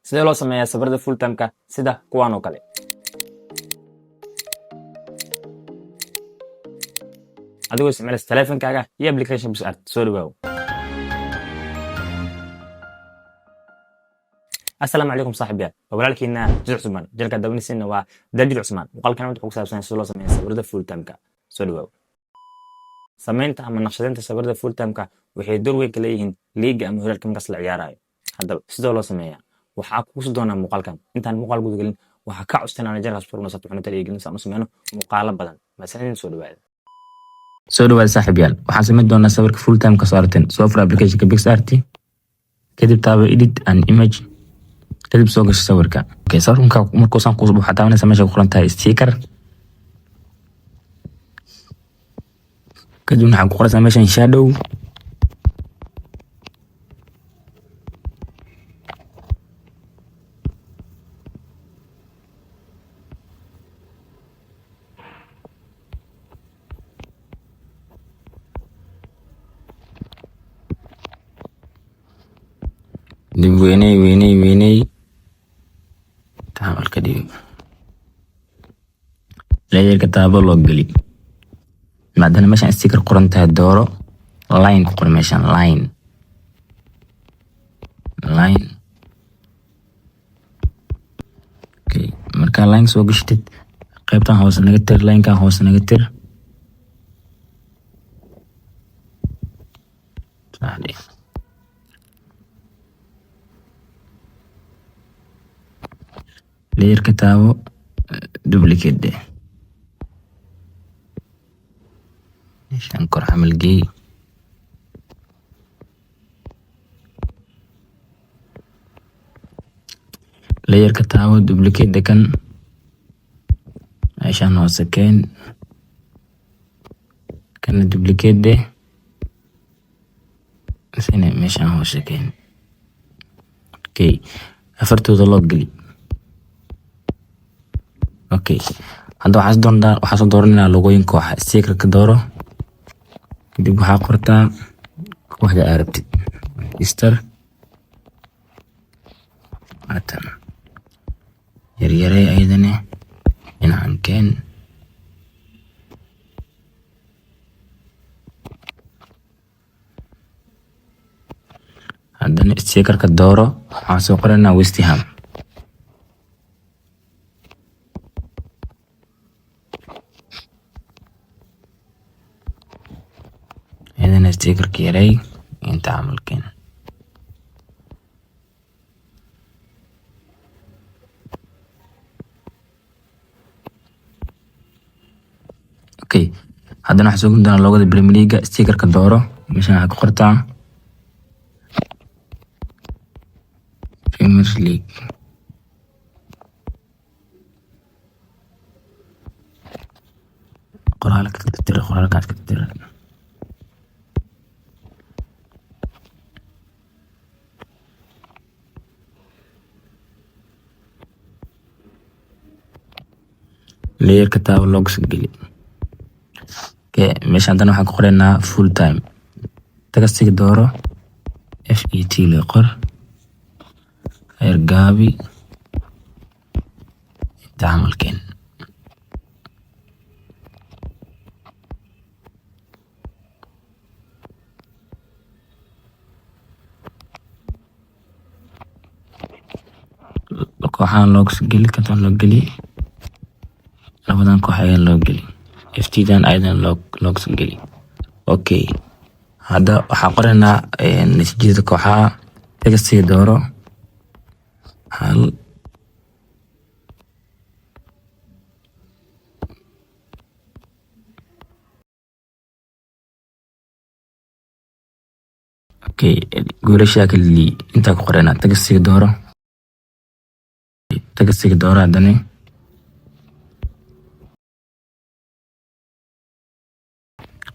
sidee loo sameeyaa sawirada full time-ka sida kuwan oo kale. adigoo isticmaalaya taleefankaaga iyo application PixArt. soo dhawaaw. السلام عليكم صاحبي وبرالكينا جزء عثمان جلك داوني سنة ودجل عثمان وقال كلام تقول سبسان سولو سمين سورده فول تامكا سولو سمين تهم النقشتين تسورده فول تامكا وحي دور وين كليهن ليج أم هرال كم قصل عياراي هذا سولو سمية وحاكو سدونا مقال كان أنت المقال قلت قلنا وحكا عستنا على جرس فرنا سطحنا تليج نسا مسمينه مقالة بدن مثلا سولو صاحبي وحاسمين دونا سورك فول تام كصارتين سوفر أبليكيشن كبيكسارتي كتب تابع إديت أن إيمج kadib soo gasho sawirka. Okay, sawirka markuu san ku buuxo taabanaysa meesha ku qoran tahay sticker. kadib waxaan ku qoraysaa meeshan shadow. dib weynay تعمل كدي layer كتابة لوجلي بعدين ماشان استيكر قرنتها الدورة line قرمشان line اوكي مركا line سو قشتت قيبتان هوس نغتر line كان هوس نغتر صحيح layer كتابة duplicate ده عشان كور عمل جي layer كتابة duplicate ده كان عشان هو سكين كان duplicate ده سنة مشان هو سكين اوكي أفرتو ضلوك قلي اوكي هذا waxaa dooranaa logooyinka waxa sticker-ka dooro kadib waxaa qortaa waxa aad rabtid star atan yaryarey ayadana inaan keen haddana sticker-ka dooro waxaan soo qoranaa West Ham هنا ستيكر كيري انت عامل كده اوكي هذا نحسب عندنا لوجو البريمير ليج ستيكر كدوره مشان هاك قرطه بريمير ليج قرالك كتير layer كتابة logs قلي مش عندنا waxaan ku qoraynaa full time tagastiga dooro FET la qor heer gaabi تعمل waxaan logs قلي كتان log قلي labadan koox ayaa loo geli FT-dan aydan log geli okay hadda waxaan qoranaa natiijada kooxaha tagastiga dooro hal okay guulasha kali inta ku qoranaa tagastiga dooro haddana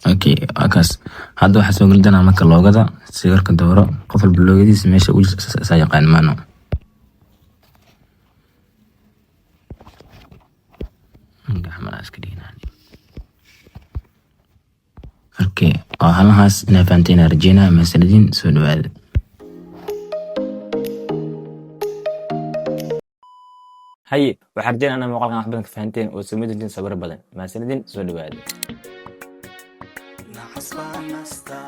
اوكي اكاس هذا waxaa soo gali doonaa marka loogada sawirka dooro qof walba loogadiisa meesha uu yaqaan maano اوكي halahaas inaa fahanteen rajeyna masaladin soo dhawaada haye waxaa rajeen ana muuqaalkan wax badan ka fahanteen oo sameydintiin sawir badan maasanidin soo dhawaada نحس نستا